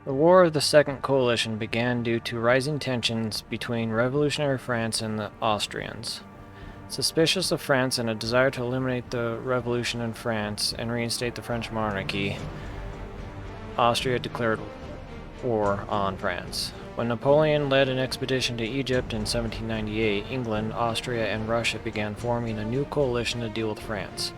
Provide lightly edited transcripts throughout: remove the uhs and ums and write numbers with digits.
The War of the Second Coalition began due to rising tensions between revolutionary France and the Austrians. Suspicious of France and a desire to eliminate the revolution in France and reinstate the French monarchy, Austria declared war on France. When Napoleon led an expedition to Egypt in 1798, England, Austria, and Russia began forming a new coalition to deal with France.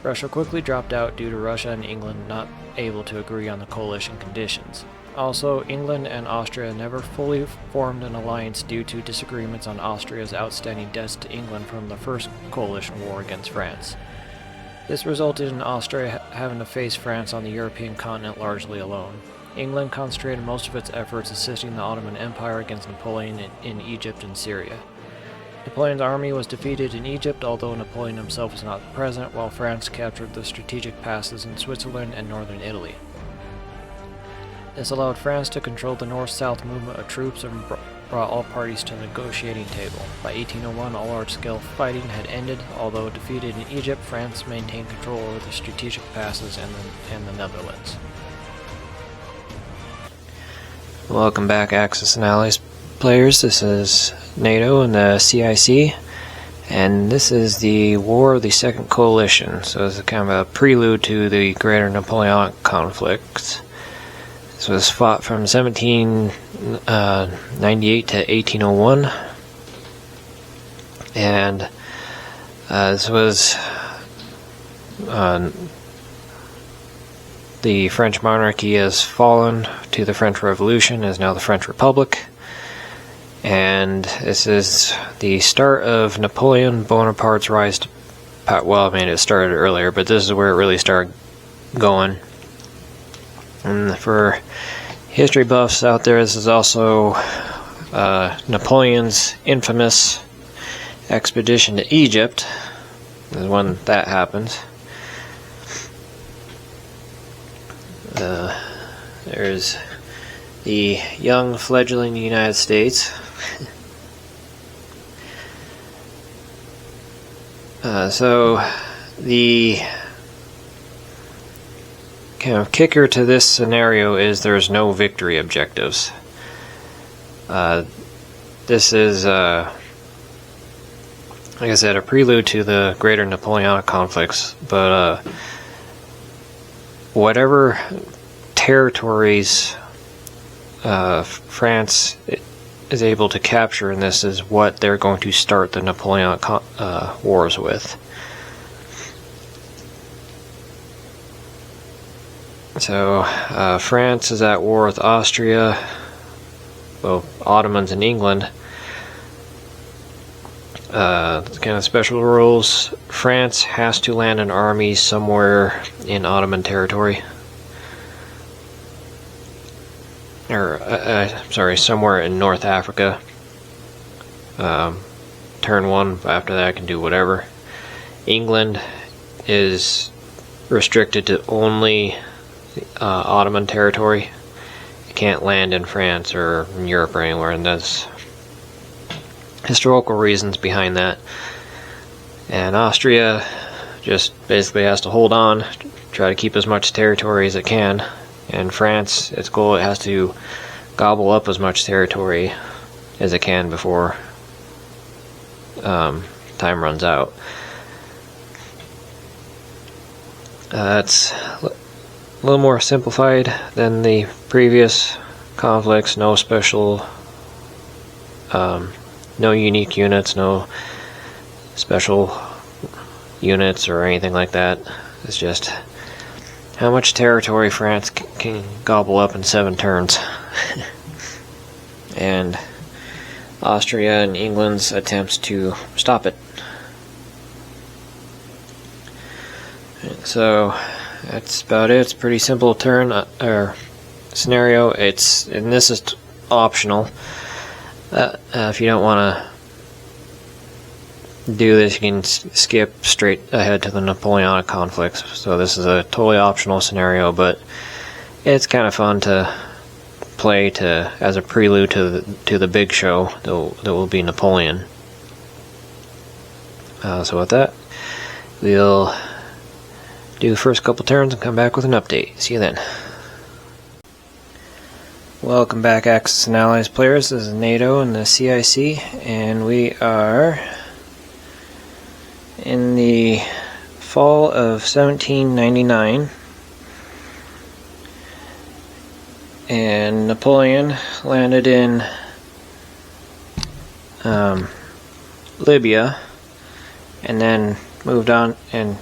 Russia quickly dropped out due to Russia and England not able to agree on the coalition conditions. Also, England and Austria never fully formed an alliance due to disagreements on Austria's outstanding debts to England from the First Coalition War against France. This resulted in Austria having to face France on the European continent largely alone. England concentrated most of its efforts assisting the Ottoman Empire against Napoleon in Egypt and Syria. Napoleon's army was defeated in Egypt, although Napoleon himself was not present, while France captured the strategic passes in Switzerland and northern Italy. This allowed France to control the north-south movement of troops and brought all parties to the negotiating table. By 1801, all large-scale fighting had ended. Although defeated in Egypt, France maintained control over the strategic passes and the Netherlands. Welcome back, Axis and Allies players. This is NATO and the CIC, and this is the War of the Second Coalition. So it's kind of a prelude to the Greater Napoleonic conflicts. This was fought from 1798 to 1801, and this was the French monarchy has fallen to the French Revolution, is now the French Republic, and this is the start of Napoleon Bonaparte's rise to power. Well, I mean, it started earlier, but this is where it really started going. And for history buffs out there, this is also Napoleon's infamous expedition to Egypt, is when that happens. There's the young fledgling United States. So the kind of kicker to this scenario is there's no victory objectives. This is, like I said, a prelude to the Greater Napoleonic conflicts, but whatever territories France is able to capture in this is what they're going to start the Napoleonic wars with. So France is at war with Austria, both Ottomans and England. Kind of special rules. France has to land an army somewhere in Ottoman territory. Or, sorry, somewhere in North Africa. Turn one, after that I can do whatever. England is restricted to only Ottoman territory. You can't land in France or in Europe or anywhere, and there's historical reasons behind that. And Austria just basically has to hold on, try to keep as much territory as it can. And France, its goal, it has to gobble up as much territory as it can before time runs out. It's a little more simplified than the previous conflicts. No special, no unique units, no special units or anything like that. It's just how much territory France can gobble up in 7 turns. And Austria and England's attempts to stop it. So that's about it. It's a pretty simple turn or scenario. And this is optional. If you don't want to do this, you can skip straight ahead to the Napoleonic conflicts. So this is a totally optional scenario, but it's kind of fun to play as a prelude to the big show that will be Napoleon. So with that, we'll do the first couple turns and come back with an update. See you then. Welcome back, Axis and Allies players. This is NATO and the CIC, and we are in the fall of 1799, and Napoleon landed in Libya, and then moved on and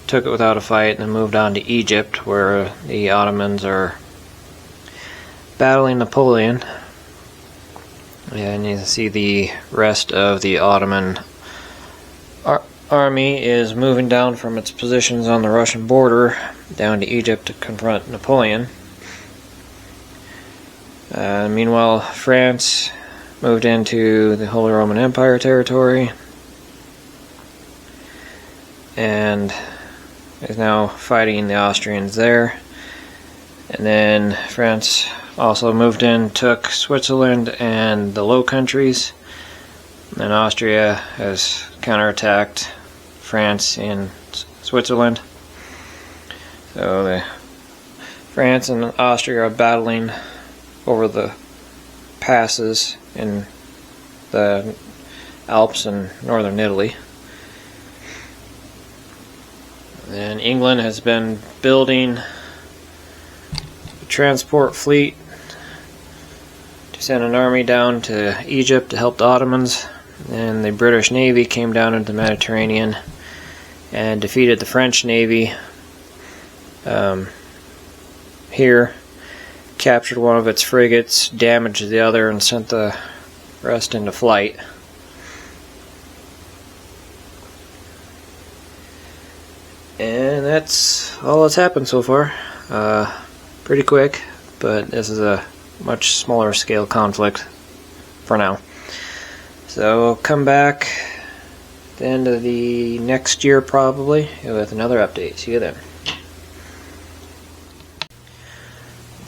took it without a fight, and then moved on to Egypt, where the Ottomans are battling Napoleon. And you can see the rest of the Ottoman army is moving down from its positions on the Russian border down to Egypt to confront Napoleon. Meanwhile, France moved into the Holy Roman Empire territory and is now fighting the Austrians there. And then France also moved in, took Switzerland and the Low Countries, and Austria has counterattacked France in Switzerland. So France and Austria are battling over the passes in the Alps and northern Italy. And England has been building a transport fleet to send an army down to Egypt to help the Ottomans. And the British Navy came down into the Mediterranean and defeated the French Navy here, captured one of its frigates, damaged the other, and sent the rest into flight. And that's all that's happened so far. Pretty quick, but this is a much smaller scale conflict for now. So we'll come back at the end of the next year probably with another update. See you then.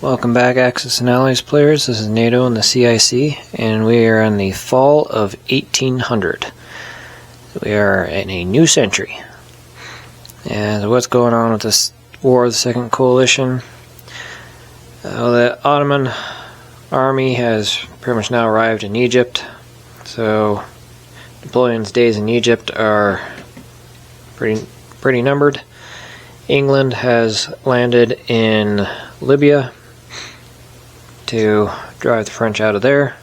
Welcome back, Axis and Allies players. This is NATO and the CIC, and we are in the fall of 1800. We are in a new century. And what's going on with this War of the Second Coalition? The Ottoman army has pretty much now arrived in Egypt, so Napoleon's days in Egypt are pretty numbered. England has landed in Libya to drive the French out of there.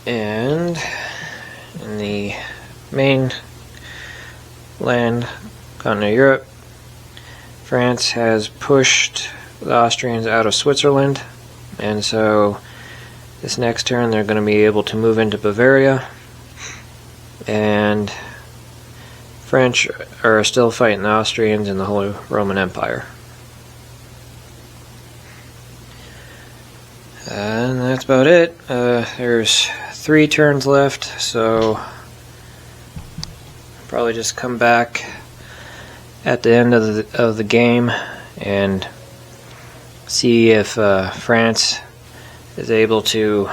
And in the main land, continent of Europe, France has pushed the Austrians out of Switzerland, and so this next turn they're going to be able to move into Bavaria, and French are still fighting the Austrians in the Holy Roman Empire. And that's about it. There's 3 turns left, so probably just come back at the end of the game and see if France is able to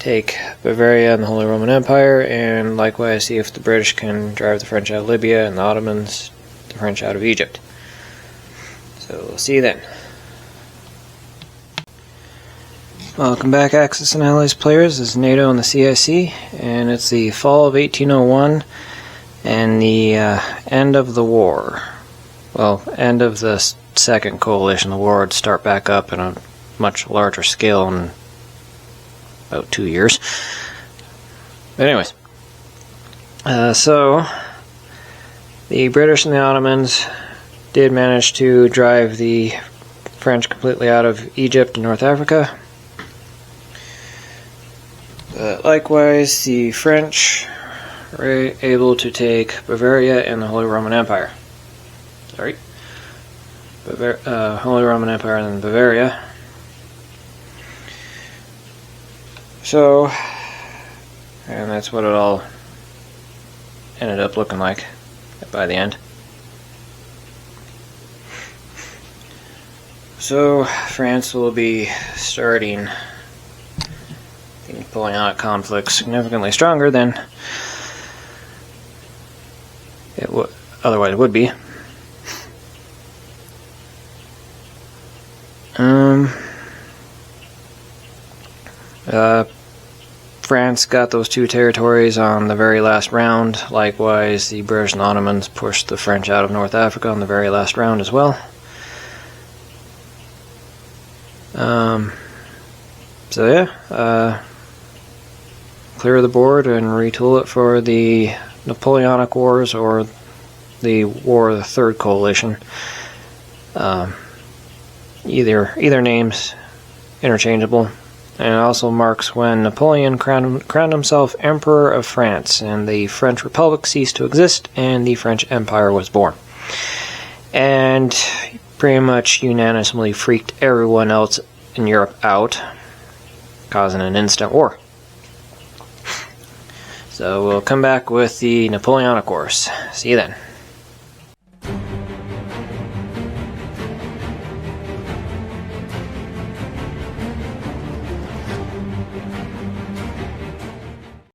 take Bavaria and the Holy Roman Empire, and likewise see if the British can drive the French out of Libya and the Ottomans the French out of Egypt. So we'll see you then. Welcome back, Axis and Allies players. This is NATO and the CIC, and it's the fall of 1801 and the end of the war. Well, end of the Second Coalition. The war would start back up in a much larger scale in about 2 years. But anyways, so the British and the Ottomans did manage to drive the French completely out of Egypt and North Africa. Likewise, the French were able to take Bavaria and the Holy Roman Empire. Holy Roman Empire and then Bavaria. So, and that's what it all ended up looking like by the end. So, France will be starting the Napoleonic conflict significantly stronger than it otherwise would be. France got those 2 territories on the very last round. Likewise, the British and Ottomans pushed the French out of North Africa on the very last round as well. So yeah, clear the board and retool it for the Napoleonic Wars, or the War of the Third Coalition. Either names interchangeable. And it also marks when Napoleon crowned himself Emperor of France, and the French Republic ceased to exist, and the French Empire was born. And pretty much unanimously freaked everyone else in Europe out, causing an instant war. So we'll come back with the Napoleonic Wars. See you then.